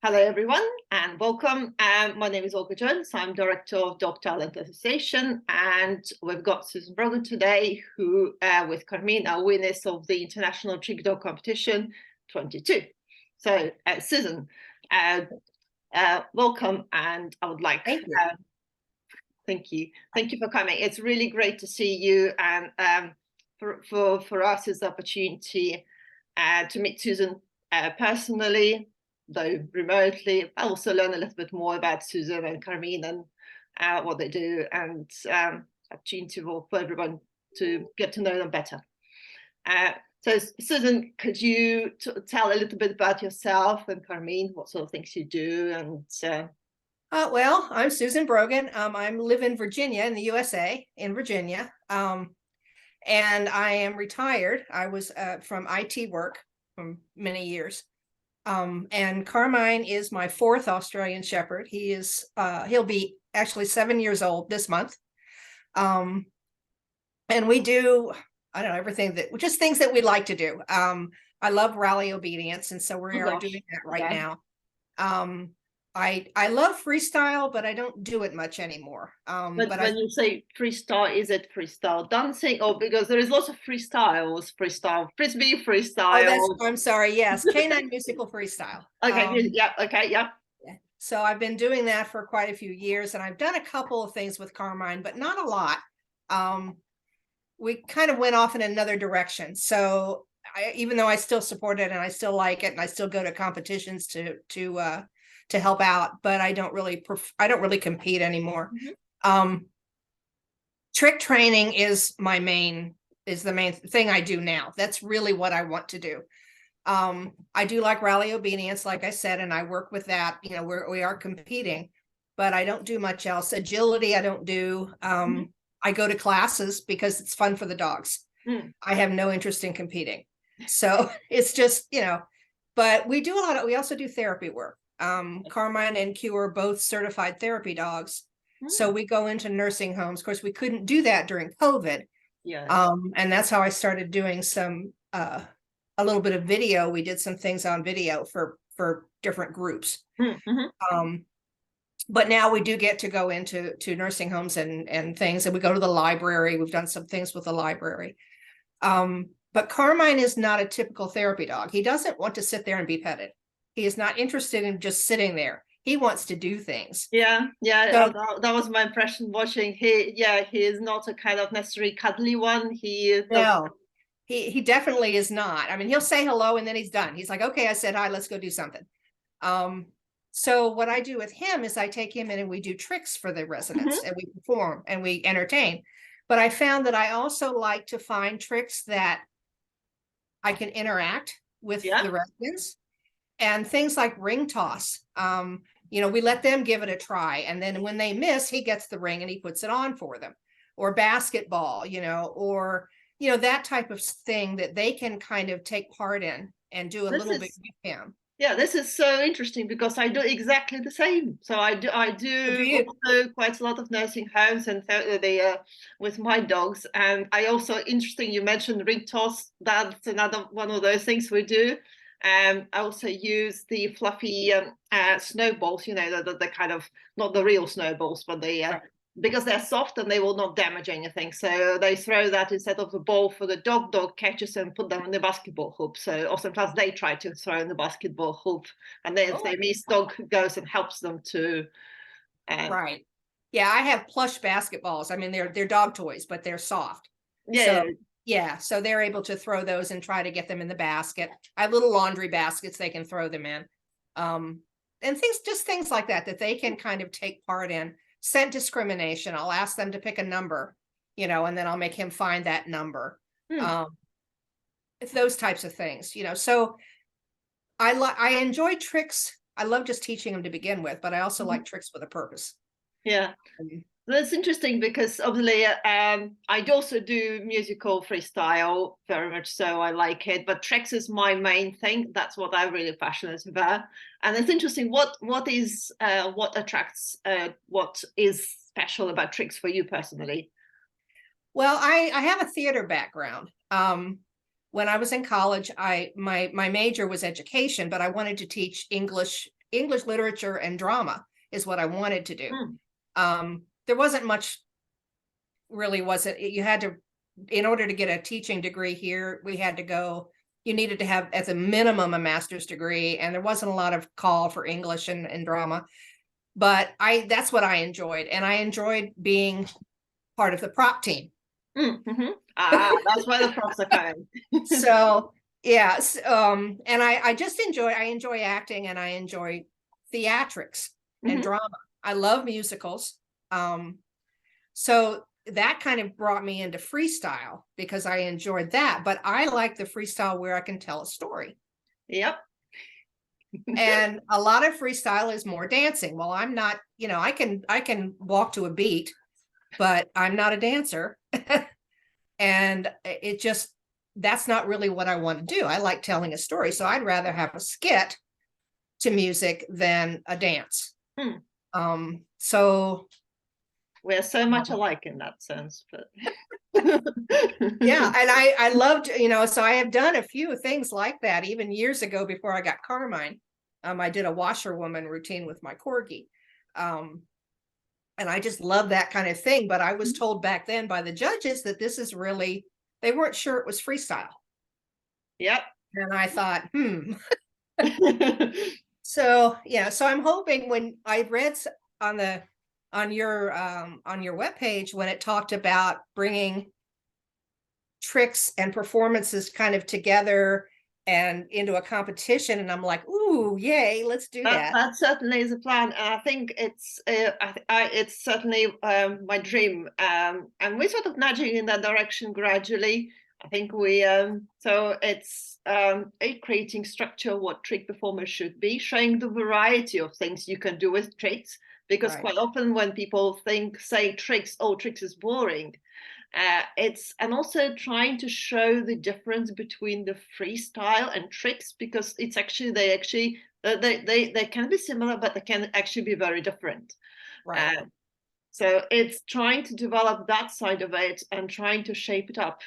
Hello, everyone, and welcome. My name is Olga Jones. I'm Director of Dog Talent Association, and we've got Susan Brogan today, who, with Carmine, are winners of the International Trick Dog Competition 22. So, Susan, welcome, and I would like Thank you. Thank you. Thank you for coming. It's really great to see you, and for us, it's the opportunity to meet Susan personally, though remotely. I also learn a little bit more about Susan and Carmine and what they do, and opportunity for everyone to get to know them better. So, Susan, could you tell a little bit about yourself and Carmine, what sort of things you do? And well, I'm Susan Brogan. I live in Virginia, in the USA, in Virginia, and I am retired. I was from IT work for many years. And Carmine is my fourth Australian Shepherd. He'll be actually 7 years old this month. And we do, I don't know, everything just things that we like to do. I love rally obedience, and so we are doing that right now. I love freestyle, but I don't do it much anymore. But when you say freestyle, is it freestyle dancing, or because there is lots of freestyles, freestyle frisbee, freestyle? Oh, I'm sorry. Yes, canine musical freestyle. Okay. Yeah. Okay. Yeah. So I've been doing that for quite a few years, and I've done a couple of things with Carmine, but not a lot. We kind of went off in another direction. So even though I still support it and I still like it, and I still go to competitions to help out, but I don't really compete anymore. Mm-hmm. Trick training is the main thing I do now. That's really what I want to do. I do like rally obedience, like I said, and I work with that. You know, we are competing, but I don't do much else. Agility, I don't do. Mm-hmm. I go to classes because it's fun for the dogs. Mm. I have no interest in competing. So it's just, but we do we also do therapy work. Carmine and Q are both certified therapy dogs. Mm. So we go into nursing homes. Of course, we couldn't do that during COVID. Yeah. And that's how I started doing a little bit of video. We did some things on video for different groups. Mm-hmm. But now we do get to go into nursing homes and things, and we go to the library. We've done some things with the library. But Carmine is not a typical therapy dog. He doesn't want to sit there and be petted. He is not interested in just sitting there. He wants to do things. Yeah. So, that was my impression watching. He is not a kind of necessarily cuddly one. No, he definitely is not. I mean, he'll say hello and then he's done. He's like, okay, I said hi, let's go do something. So what I do with him is I take him in and we do tricks for the residents. Mm-hmm. And we perform and we entertain. But I found that I also like to find tricks that I can interact with the residents, and things like ring toss. We let them give it a try. And then when they miss, he gets the ring and he puts it on for them. Or basketball, or that type of thing that they can kind of take part in and do a little bit with him. Yeah, this is so interesting because I do exactly the same. So I do also quite a lot of nursing homes and with my dogs. And I also, interesting, you mentioned ring toss. That's another one of those things we do. I also use the fluffy snowballs, the kind of, not the real snowballs, but because they're soft and they will not damage anything. So they throw that instead of the ball for the dog catches and put them in the basketball hoop. So or sometimes they try to throw in the basketball hoop, and then if they miss, dog goes and helps them to. Right. Yeah, I have plush basketballs. I mean, they're dog toys, but they're soft. Yeah. So they're able to throw those and try to get them in the basket. I have little laundry baskets they can throw them in. And things like that they can kind of take part in. Scent discrimination. I'll ask them to pick a number, and then I'll make him find that number. It's those types of things, So I enjoy tricks. I love just teaching them to begin with, but I also like tricks with a purpose. Yeah. That's interesting because obviously I also do musical freestyle very much, so I like it. But tricks is my main thing. That's what I'm really passionate about. And it's interesting. What attracts? What is special about tricks for you personally? Well, I have a theater background. When I was in college, my major was education, but I wanted to teach English English literature and drama is what I wanted to do. There wasn't much, really wasn't, you had to, in order to get a teaching degree here, you needed to have as a minimum a master's degree, and there wasn't a lot of call for English and drama. But that's what I enjoyed. And I enjoyed being part of the prop team. That's why the props are coming. So yes, and I enjoy acting, and I enjoy theatrics and drama. I love musicals. So that kind of brought me into freestyle because I enjoyed that, but I like the freestyle where I can tell a story. Yep. And a lot of freestyle is more dancing. Well, I'm not, I can walk to a beat, but I'm not a dancer. And that's not really what I want to do. I like telling a story. So I'd rather have a skit to music than a dance. So we're so much alike in that sense, but yeah. And I loved, so I have done a few things like that, even years ago before I got Carmine. I did a washerwoman routine with my corgi. And I just love that kind of thing. But I was told back then by the judges that this is really, they weren't sure it was freestyle. Yep. And I thought, So yeah, so I'm hoping, when I read on your webpage when it talked about bringing tricks and performances kind of together and into a competition, and I'm like, ooh, yay, let's do that. That certainly is a plan, and I think it's it's certainly my dream, and we're sort of nudging in that direction gradually. I think we so it's creating structure, what trick performers should be, showing the variety of things you can do with tricks, because quite often when people say tricks, oh, tricks is boring. And also trying to show the difference between the freestyle and tricks, because it's actually they can be similar, but they can actually be very different. Right. So it's trying to develop that side of it and trying to shape it up.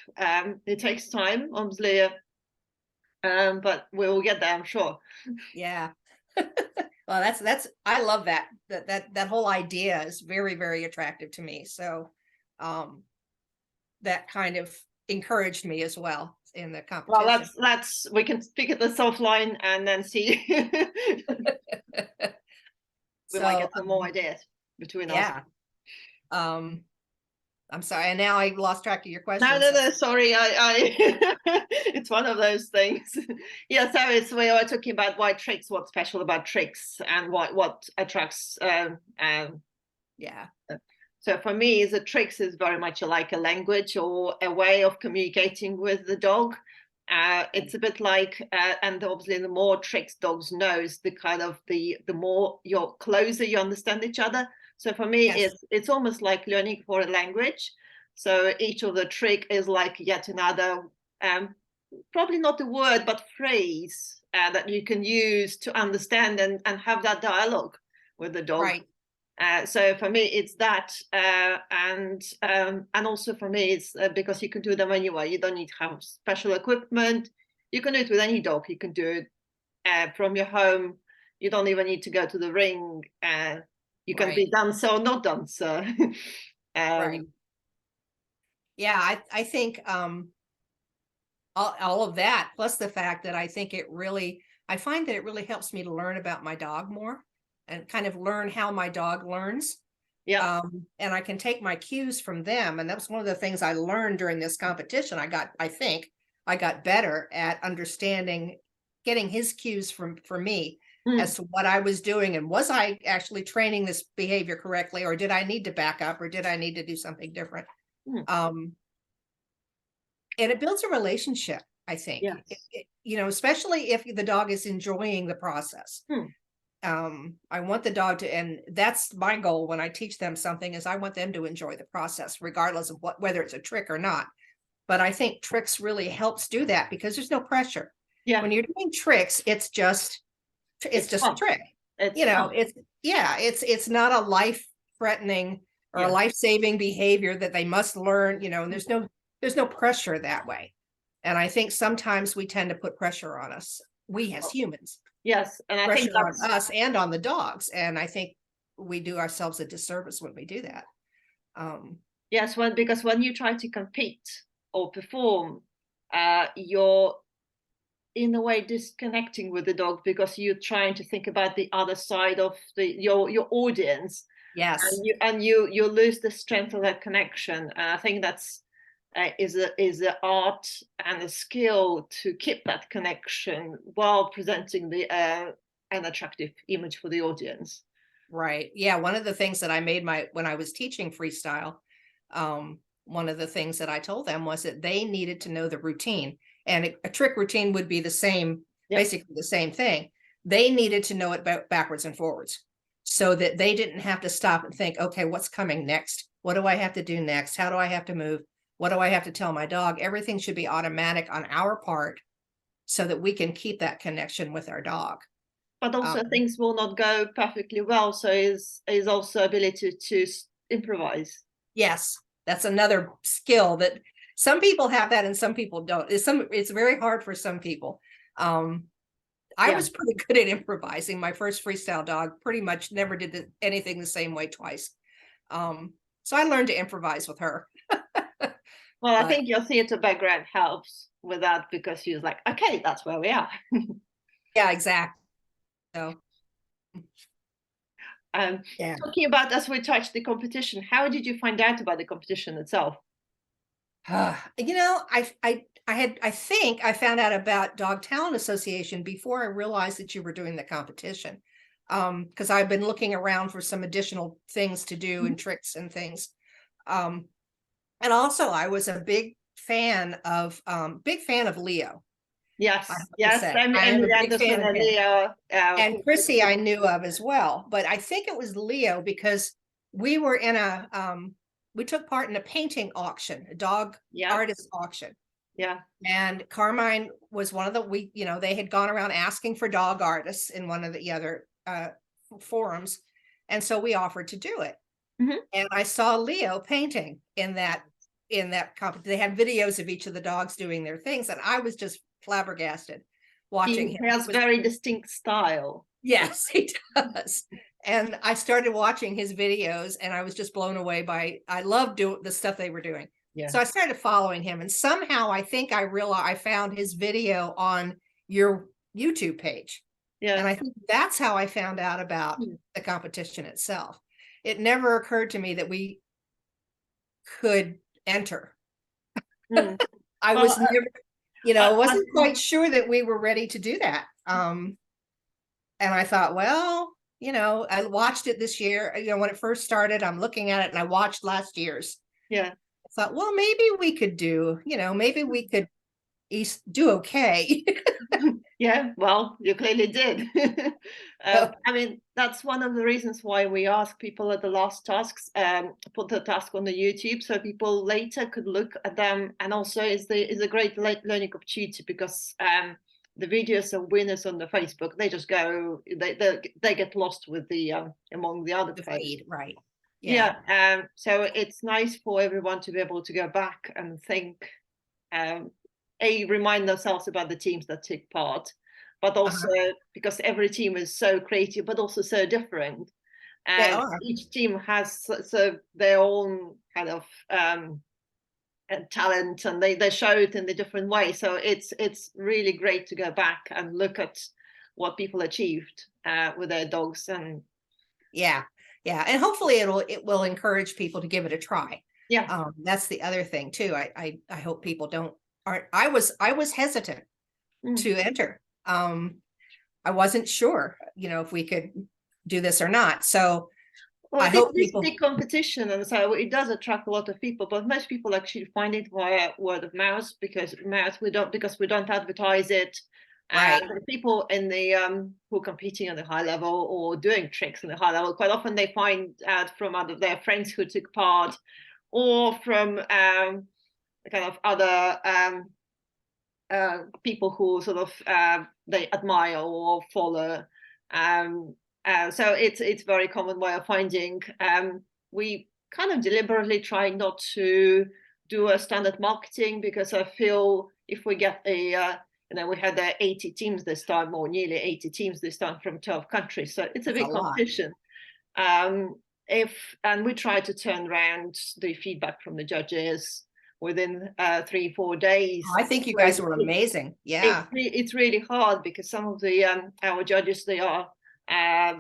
It takes time, obviously, but we will get there, I'm sure. Yeah. Well, that's I love that whole idea is very, very attractive to me. So that kind of encouraged me as well in the competition. Well, let's we can speak at this offline and then see. We might get some more ideas between us. Yeah. I'm sorry, and now I lost track of your question. No, sorry. I it's one of those things. Yeah, so we are talking about why tricks, what's special about tricks, and what attracts. Yeah. So for me, the tricks is very much like a language or a way of communicating with the dog. It's a bit like, and obviously the more tricks dogs knows, the more you're closer you understand each other. So for me, it's almost like learning for a language. So each of the trick is like yet another, probably not a word, but phrase that you can use to understand and have that dialogue with the dog. Right. So for me, it's that, and also for me, it's because you can do them anywhere. You don't need to have special equipment. You can do it with any dog. You can do it from your home. You don't even need to go to the ring. You can be dancer or not dancer. Right. Yeah, I think all of that, plus the fact that I find that it really helps me to learn about my dog more and kind of learn how my dog learns. Yeah. And I can take my cues from them. And that was one of the things I learned during this competition. I think I got better at understanding, getting his cues from me as to what I was doing, and was I actually training this behavior correctly, or did I need to back up, or did I need to do something different? And it builds a relationship, I think. Yes. Especially if the dog is enjoying the process. I want the dog to, and that's my goal when I teach them something, is I want them to enjoy the process, regardless of whether it's a trick or not. But I think tricks really helps do that, because there's no pressure. Yeah. When you're doing tricks, it's just a trick. It's not a life-threatening or a life-saving behavior that they must learn, and there's no pressure that way. And I think sometimes we tend to put pressure on us, we as humans. Yes, and I think pressure on that's us and on the dogs. And I think we do ourselves a disservice when we do that. yes, because when you try to compete or perform, you're in a way disconnecting with the dog because you're trying to think about the other side of your audience. Yes. And you lose the strength of that connection. And I think that's is a art and a skill to keep that connection while presenting an attractive image for the audience. Right. Yeah. One of the things that I made when I was teaching freestyle, one of the things that I told them was that they needed to know the routine, and a trick routine would be the same, basically the same thing. They needed to know it backwards and forwards so that they didn't have to stop and think, okay, what's coming next? What do I have to do next? How do I have to move? What do I have to tell my dog? Everything should be automatic on our part so that we can keep that connection with our dog. But also things will not go perfectly well. So is also ability to improvise. Yes, that's another skill that some people have that and some people don't. It's very hard for some people. I was pretty good at improvising. My first freestyle dog pretty much never did anything the same way twice. So I learned to improvise with her. Well, I think your theater background helps with that because she was like, okay, that's where we are. Yeah, exactly. So, talking about, as we touched the competition, how did you find out about the competition itself? You know, I think I found out about Dogtown Association before I realized that you were doing the competition. Because I've been looking around for some additional things to do and tricks and things. And also I was a big fan of Leo. Yes, I'm a big fan of him. Leo. And Chrissy I knew of as well, but I think it was Leo because we were in we took part in a painting auction, a dog artist auction. Yeah. And Carmine was one of they had gone around asking for dog artists in one of the other forums. And so we offered to do it. And I saw Leo painting in that competition. They had videos of each of the dogs doing their things. And I was just flabbergasted watching him. He has very distinct style. Yes, he does. And I started watching his videos and I was just blown away I loved the stuff they were doing. Yeah. So I started following him and somehow I think I realized I found his video on your YouTube page. Yeah. And I think that's how I found out about the competition itself. It never occurred to me that we could enter. I was never, wasn't quite sure that we were ready to do that. And I thought, well, I watched it this year, when it first started, I'm looking at it and I watched last year's. Yeah. I thought, well, maybe we could do, maybe we could do okay. Yeah, well, you clearly did. I mean, that's one of the reasons why we ask people at the last tasks, put the task on the YouTube so people later could look at them. And also is a great learning opportunity because the videos of winners on the Facebook, they just go, they get lost with the among the other feed, right? Yeah. So it's nice for everyone to be able to go back and think, remind themselves about the teams that take part, but also because every team is so creative, but also so different. And each team has their own kind of talent, and they show it in a different way. So it's really great to go back and look at what people achieved with their dogs. And yeah, and hopefully it will encourage people to give it a try. Yeah, that's the other thing too. I hope people I was hesitant to enter. I wasn't sure, if we could do this or not. So I hope this big competition, and so it does attract a lot of people, but most people actually find it via word of mouth because we don't advertise it. Right. And people in the who are competing at the high level or doing tricks in the high level, quite often they find out from their friends who took part, or from kind of other people who sort of they admire or follow. So it's very common way of finding. We kind of deliberately try not to do a standard marketing because I feel if we get And then we had 80 teams this time, or nearly 80 teams this time from 12 countries. So it's a big competition. And we try to turn around the feedback from the judges within 3-4 days. I think you guys were amazing. Yeah, it's really hard because some of the our judges, they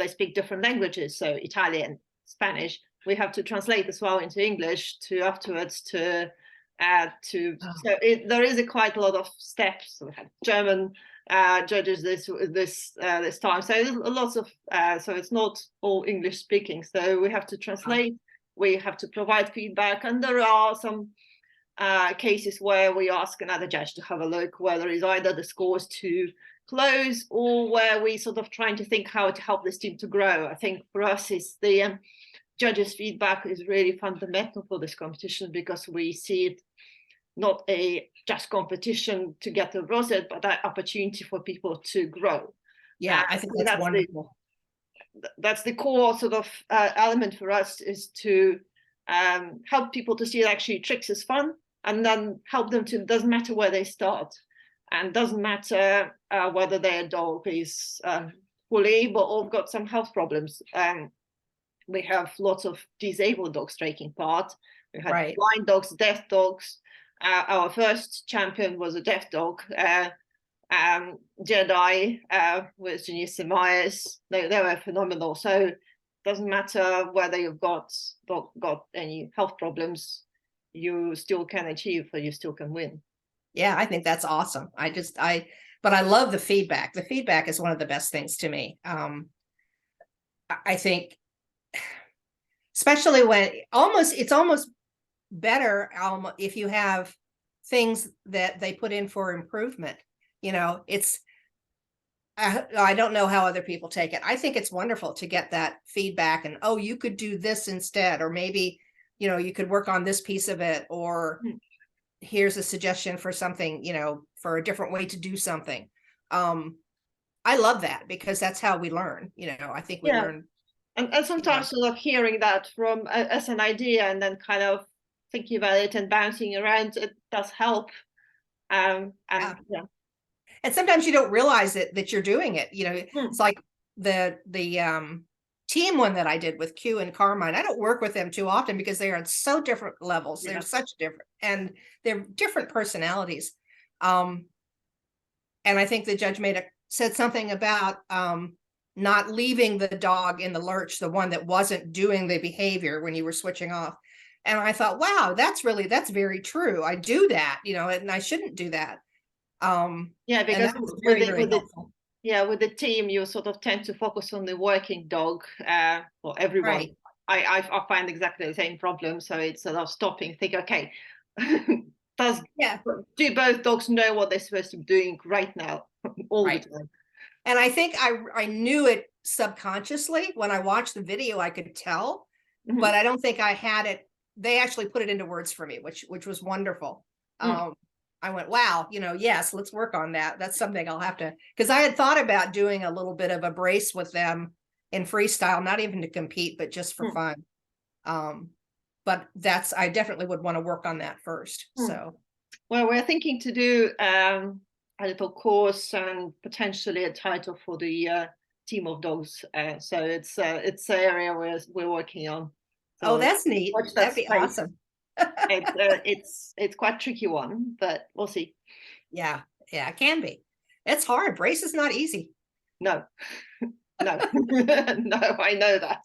speak different languages, so Italian, Spanish. We have to translate as well into English afterwards to so there is quite a lot of steps. We had German judges this time, so there's lots of so it's not all English speaking. So we have to translate, we have to provide feedback, and there are some cases where we ask another judge to have a look whether is either the scores too close or where we sort of trying to think how to help this team to grow. I think for us is the judges' feedback is really fundamental for this competition, because we see it not just competition to get the rosette, but that opportunity for people to grow. Yeah, I think that's wonderful. That's the core sort of element for us, is to help people to see that actually tricks is fun, and then help them to, doesn't matter where they start, and doesn't matter whether their dog is fully able or got some health problems. We have lots of disabled dogs taking part. We had blind dogs, deaf dogs. Our first champion was a deaf dog, Jedi, with Janissa Myers. They were phenomenal. So it doesn't matter whether you've got any health problems, you still can achieve, or you still can win. Yeah, I think that's awesome. But I love the feedback. The feedback is one of the best things to me. I think, especially when it's almost better if you have things that they put in for improvement. I don't know how other people take it. I think it's wonderful to get that feedback, and you could do this instead, or maybe you could work on this piece of it, or here's a suggestion for something, for a different way to do something. I love that, because that's how we learn. I think we learn. And sometimes sort of hearing that from as an idea, and then kind of thinking about it and bouncing around, it does help. And sometimes you don't realize that you're doing it. It's like the team one that I did with Q and Carmine. I don't work with them too often because they are on so different levels. They're such different, and they're different personalities. And I think the judge said something about not leaving the dog in the lurch, the one that wasn't doing the behavior when you were switching off. And I thought, wow, that's very true. I do that, and I shouldn't do that. Because with the team, you sort of tend to focus on the working dog for everyone. Right. I find exactly the same problem. So it's sort of stopping, think, okay, do both dogs know what they're supposed to be doing right now all the time? And I think I knew it subconsciously. When I watched the video, I could tell, but I don't think I had it. They actually put it into words for me, which was wonderful. I went, wow, yes, let's work on that. That's something I'll have to, because I had thought about doing a little bit of a brace with them in freestyle, not even to compete, but just for fun. But I definitely would want to work on that first. So, well, we're thinking to do a little course and potentially a title for the team of dogs. So it's an area we're working on. So that's neat. That'd be awesome. It's quite a tricky one, but we'll see. Yeah, it can be. It's hard. Brace is not easy. No, no, I know that.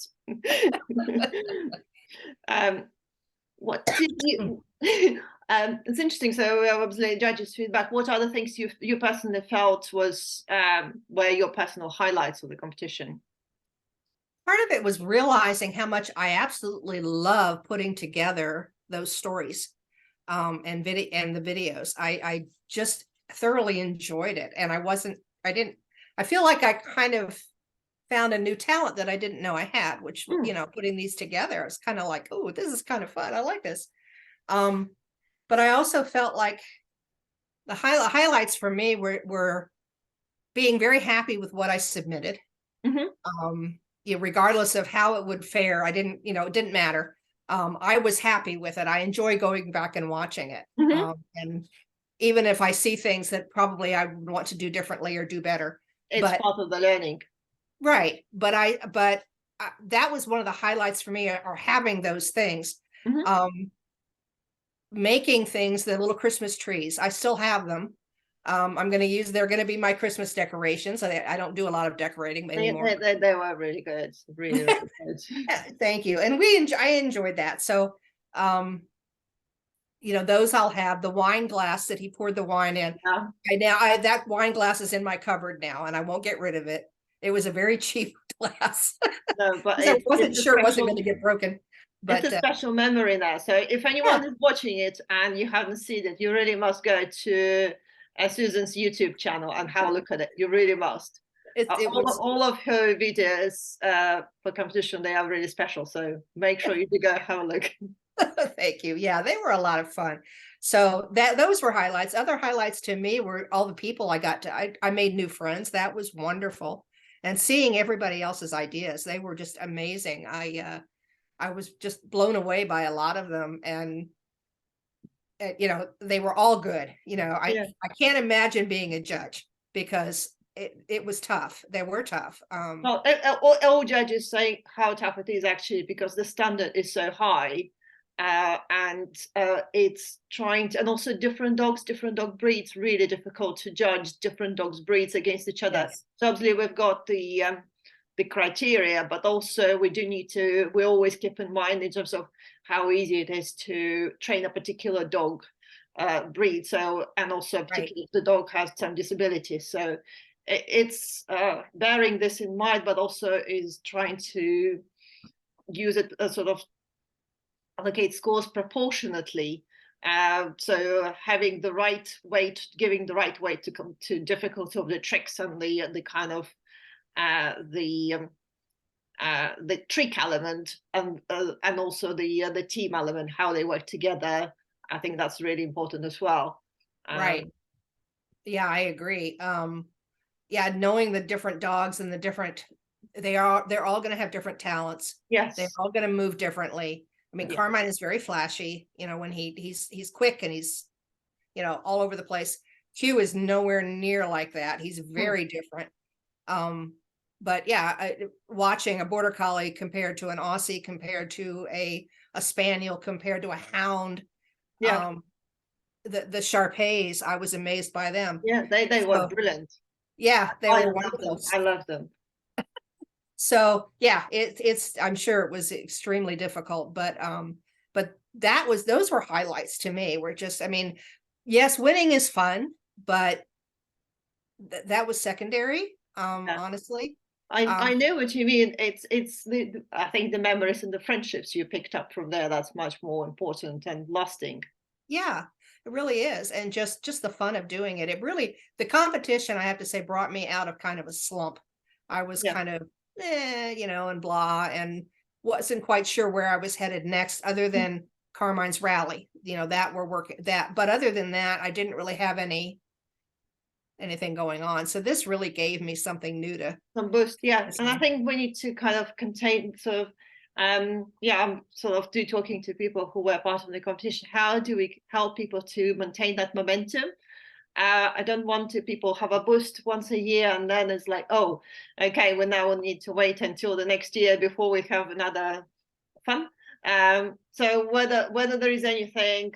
What did you? It's interesting. So obviously, judges' feedback. What are the things you personally felt were your personal highlights of the competition? Part of it was realizing how much I absolutely love putting together those stories and the videos. I just thoroughly enjoyed it. And I feel like I kind of found a new talent that I didn't know I had, which, putting these together, I was kind of like, oh, this is kind of fun. I like this. But I also felt like the highlights for me were being very happy with what I submitted. Regardless of how it would fare, it didn't matter. I was happy with it. I enjoy going back and watching it. And even if I see things that probably I would want to do differently or do better. It's But part of the learning. right. But that was one of the highlights for me, are having those things. Mhm. Making things, the little Christmas trees. I still have them. I'm going to use, they're going to be my Christmas decorations. I don't do a lot of decorating anymore. They were really good, really, really good. Thank you. And I enjoyed that. So, you know, those I'll have. The wine glass that he poured the wine in. Yeah. That wine glass is in my cupboard now, and I won't get rid of it. It was a very cheap glass. No, but I wasn't it's a sure it wasn't special, going to get broken. it's But a special memory now. So if anyone is watching it and you haven't seen it, you really must go to Susan's YouTube channel and have a look at it. You really must. it was. All of her videos for competition, they are really special. So make sure you do go have a look. Thank you. Yeah, they were a lot of fun. So those were highlights. Other highlights to me were all the people I got to. I made new friends. That was wonderful, and seeing everybody else's ideas. They were just amazing. I was just blown away by a lot of them, and you know, they were all good. You know, Yeah. I can't imagine being a judge, because it was tough. They were tough. Well, all judges say how tough it is actually, because the standard is so high. And it's trying to, and also different dog breeds, really difficult to judge different dogs breeds against each other. Yes. So obviously we've got the criteria, but also we always keep in mind in terms of how easy it is to train a particular dog breed. So, and also particularly if the dog has some disabilities. So it's bearing this in mind, but also is trying to use it as sort of allocate scores proportionately. So having the right weight, giving the right weight to come to difficulty of the tricks and the kind of the trick element, and also the team element, how they work together. I think that's really important as well. Right. Yeah, I agree. Yeah, knowing the different dogs and the different, they're all going to have different talents. Yes. They're all going to move differently. I mean, Yeah. Carmine is very flashy, you know, when he's quick and he's, you know, all over the place. Q is nowhere near like that. He's very different. But yeah, watching a border collie compared to an Aussie, compared to a spaniel, compared to a hound. Yeah. The Shar-Peis, I was amazed by them. Yeah, they were brilliant. Yeah, they were wonderful. I love them. So yeah, it's I'm sure it was extremely difficult, but those were highlights to me. Were just, I mean, yes, winning is fun, but that was secondary. Honestly. I know what you mean. It's the, I think the memories and the friendships you picked up from there, that's much more important and lasting. Yeah, it really is. And just the fun of doing it. It really, the competition, I have to say, brought me out of kind of a slump. I was kind of, you know, and blah, and wasn't quite sure where I was headed next, other than Carmine's rally, you know, that we're working that. But other than that, I didn't really have anything going on. So this really gave me something new to some boost. Yeah. And I think we need to kind of contain sort of I'm sort of talking to people who were part of the competition. How do we help people to maintain that momentum? I don't want to people have a boost once a year and then it's like, oh, okay, we now need to wait until the next year before we have another fun. So whether there is anything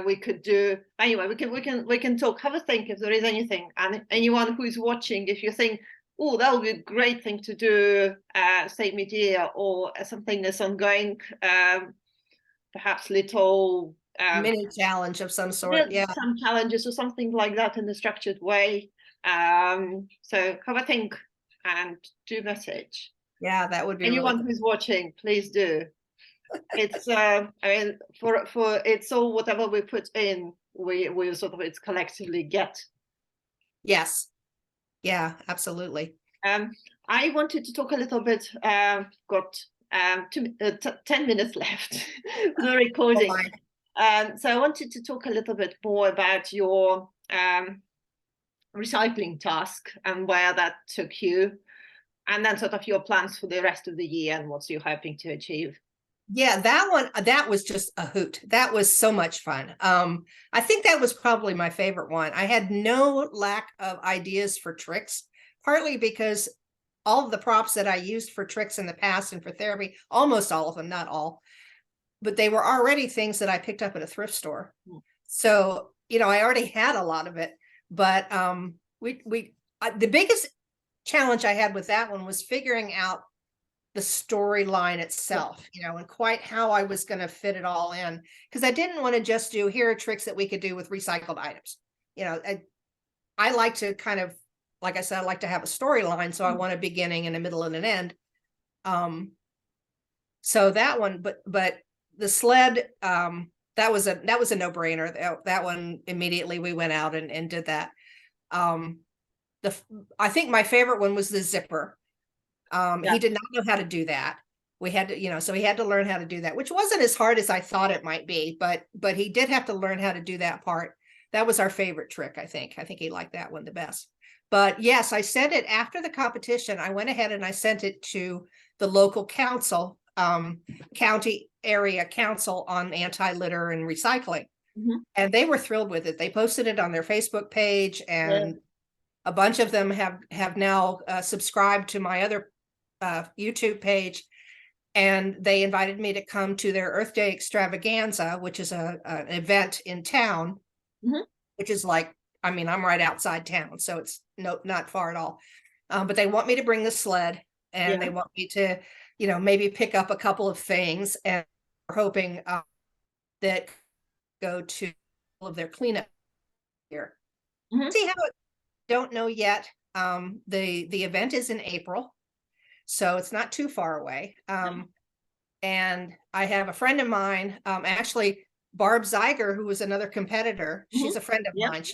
we could do, anyway, we can talk. Have a think if there is anything, and anyone who is watching, if you think, oh, that would be a great thing to do, say mid-year or something that's ongoing, perhaps little mini challenge of some sort. Yeah, some challenges or something like that in a structured way. So have a think and do message. Yeah, that would be anyone really who's watching, please do. It's I mean, for it's all whatever we put in, we sort of it's collectively get. Yes. Yeah, absolutely. I wanted to talk a little bit. Got 10 minutes left. The recording. So I wanted to talk a little bit more about your recycling task and where that took you, and then sort of your plans for the rest of the year and what you're hoping to achieve. Yeah, that was just a hoot. That was so much fun. I think that was probably my favorite one. I had no lack of ideas for tricks, partly because all of the props that I used for tricks in the past and for therapy, almost all of them, not all, but they were already things that I picked up at a thrift store. So, I already had a lot of it, but the biggest challenge I had with that one was figuring out the storyline itself, and quite how I was going to fit it all in, because I didn't want to just do, here are tricks that we could do with recycled items. I like to kind of, like I said, I like to have a storyline, so I want a beginning and a middle and an end. So that one, but the sled, that was a no-brainer. That one, immediately we went out and did that. I think my favorite one was the zipper. He did not know how to do that. We had to, so he had to learn how to do that, which wasn't as hard as I thought it might be, but he did have to learn how to do that part. That was our favorite trick, I think. I think he liked that one the best. But yes, I sent it after the competition. I went ahead and I sent it to the local council, county area council on anti-litter and recycling. And they were thrilled with it. They posted it on their Facebook page, and a bunch of them have now subscribed to my other YouTube page, and they invited me to come to their Earth Day extravaganza, which is an event in town, which is like, I'm right outside town, so it's not far at all. But they want me to bring the sled, and they want me to, maybe pick up a couple of things, and we're hoping that go to all of their cleanup here. See how it, don't know yet. The event is in April, so it's not too far away. And I have a friend of mine, actually Barb Zeiger, who was another competitor. She's a friend of mine. She,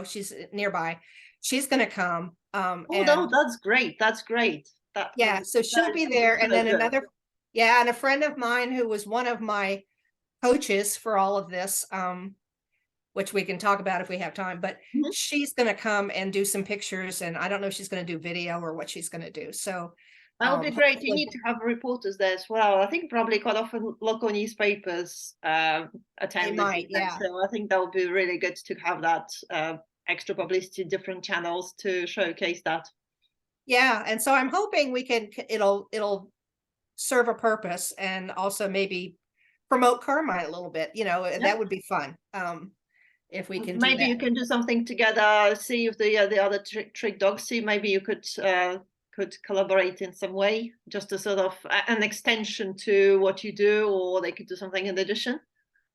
she's nearby. She's going to come. That's great. That's great. So she'll be there. And then and a friend of mine who was one of my coaches for all of this, which we can talk about if we have time, but she's going to come and do some pictures, and I don't know if she's going to do video or what she's going to do. So that would be great. You need to have reporters there as well. I think probably quite often local newspapers attend. Might, So I think that would be really good to have that extra publicity, different channels to showcase that. Yeah, and so I'm hoping it'll serve a purpose, and also maybe promote Carmine a little bit. That would be fun. If we can maybe you can do something together, see if the other trick dogs see, maybe you could collaborate in some way, just a sort of an extension to what you do, or they could do something in addition.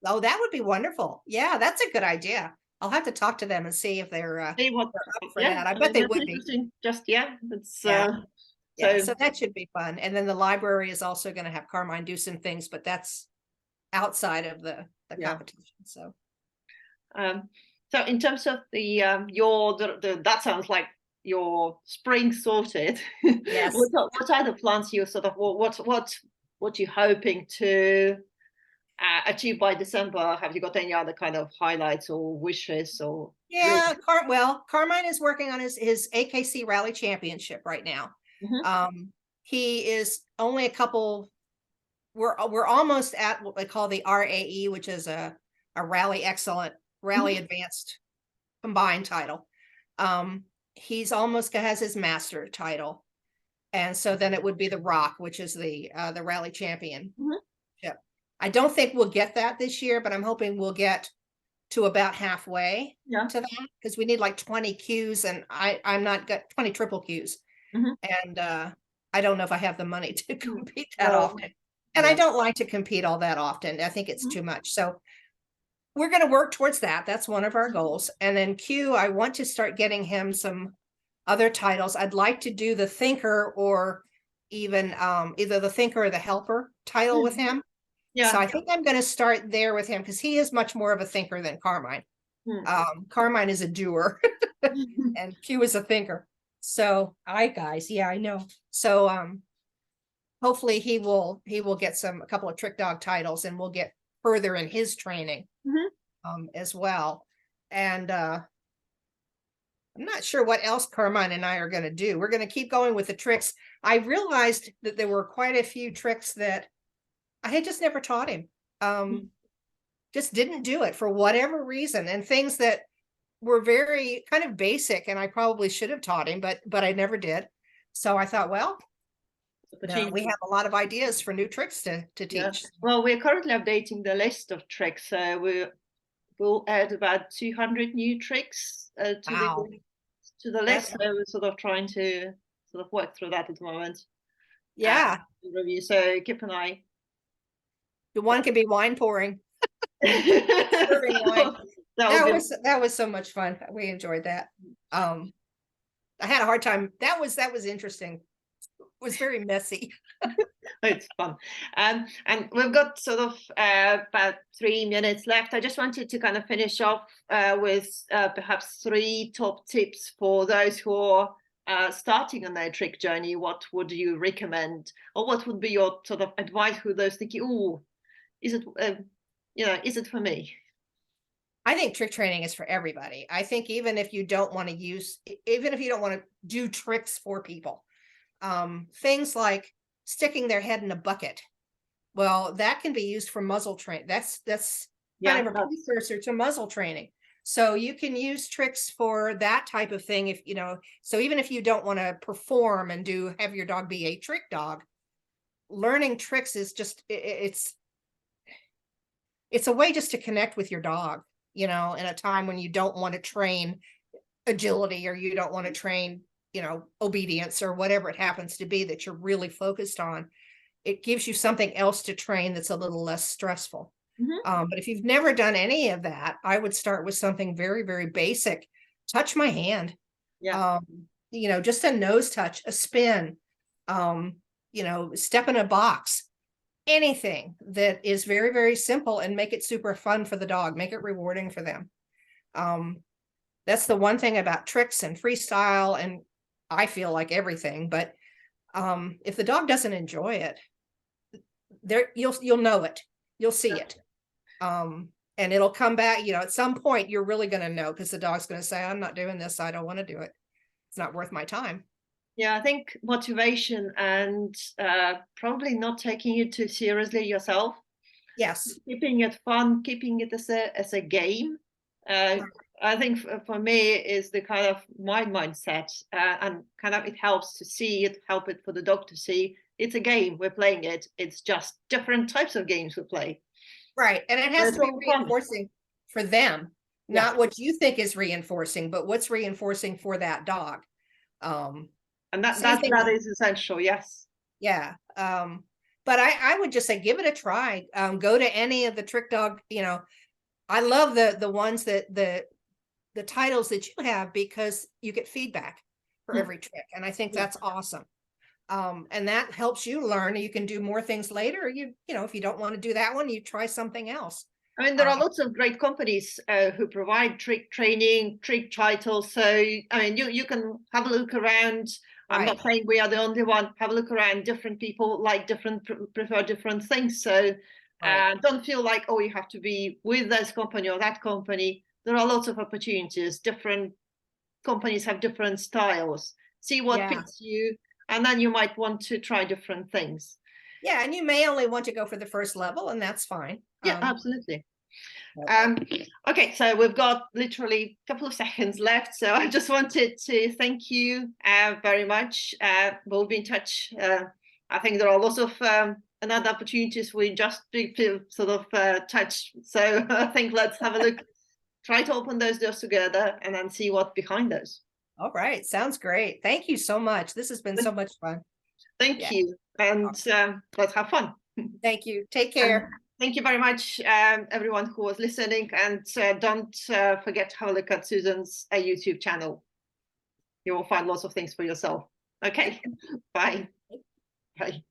Oh, that would be wonderful. Yeah, that's a good idea. I'll have to talk to them and see if they're up for that. I bet they would be. Just it's so that should be fun. And then the library is also going to have Carmine do some things, but that's outside of the competition. So in terms of that sounds like your spring sorted. Yes. What are the plans you sort of what you hoping to achieve by December? Have you got any other kind of highlights or wishes or? Carmine is working on his AKC Rally Championship right now. He is only a couple. We're almost at what they call the RAE, which is a Rally Excellent, Rally Advanced combined title. He's almost has his master title, and so then it would be the ROC, which is the Rally Champion. I don't think we'll get that this year, but I'm hoping we'll get to about halfway to that, because we need like 20 Qs, and I'm not got 20 triple Qs, and I don't know if I have the money to compete that often. And I don't like to compete all that often. I think it's too much. So we're going to work towards that. That's one of our goals. And then Q, I want to start getting him some other titles. I'd like to do the Thinker, or even either the Thinker or the Helper title with him. So I think I'm going to start there with him, because he is much more of a thinker than Carmine. Carmine is a doer and Q is a thinker. So I know. So hopefully he will get a couple of trick dog titles, and we'll get further in his training as well. And I'm not sure what else Carmine and I are going to do. We're going to keep going with the tricks. I realized that there were quite a few tricks that I had just never taught him. Just didn't do it for whatever reason, and things that were very kind of basic, and I probably should have taught him, but I never did. So I thought, well, no, we have a lot of ideas for new tricks to teach. Well, we're currently updating the list of tricks. We'll add about 200 new tricks to the list. So we're sort of trying to sort of work through that at the moment. Yeah. Review. So keep an eye. The one could be wine pouring. Serving wine. That was so much fun. We enjoyed that. I had a hard time. That was interesting. It was very messy. It's fun. And we've got sort of about 3 minutes left. I just wanted to kind of finish off with perhaps 3 top tips for those who are starting on their trick journey. What would you recommend, or what would be your sort of advice for those thinking, oh, is it is it for me? I think trick training is for everybody. I think even if you don't want to do tricks for people, things like sticking their head in a bucket, well, that can be used for muzzle train. That's kind of a precursor to muzzle training. So you can use tricks for that type of thing. So even if you don't want to perform and have your dog be a trick dog, learning tricks is just, it's a way just to connect with your dog, in a time when you don't want to train agility, or you don't want to train, obedience, or whatever it happens to be that you're really focused on. It gives you something else to train that's a little less stressful. But if you've never done any of that, I would start with something very, very basic. Touch my hand. Just a nose touch, a spin, step in a box. Anything that is very, very simple, and make it super fun for the dog, make it rewarding for them. That's the one thing about tricks and freestyle, and I feel like everything, but if the dog doesn't enjoy it, you'll know it, you'll see it, and it'll come back. At some point you're really going to know, because the dog's going to say, I'm not doing this, I don't want to do it, it's not worth my time. Yeah, I think motivation and probably not taking it too seriously yourself. Yes. Keeping it fun, keeping it as a game. I think for me is the kind of my mindset, and kind of it helps to see it, help it for the dog to see it's a game, we're playing it. It's just different types of games we play. Right, and it has to be reinforcing for them, not what you think is reinforcing, but what's reinforcing for that dog. And that is essential. Yes. Yeah. But I would just say, give it a try. Go to any of the trick dog, I love the ones that the titles that you have, because you get feedback for every trick. And I think that's awesome. And that helps you learn. You can do more things later. If you don't want to do that one, you try something else. I mean, there are lots of great companies who provide trick training, trick titles. So, I mean, you can have a look around. I'm not saying we are the only one. Have a look around. Different people like prefer different things. So don't feel like, oh, you have to be with this company or that company. There are lots of opportunities. Different companies have different styles. See what fits you. And then you might want to try different things. Yeah, and you may only want to go for the first level, and that's fine. Yeah, absolutely. Okay, so we've got literally a couple of seconds left. So I just wanted to thank you very much. We'll be in touch. I think there are lots of another opportunities we just sort of touch. So I think let's have a look, try to open those doors together, and then see what's behind those. All right, sounds great. Thank you so much. This has been so much fun. Thank you, and let's have fun. Thank you. Take care. Thank you very much, everyone who was listening, and don't forget to have a look at Susan's YouTube channel. You will find lots of things for yourself. Okay, bye. Bye.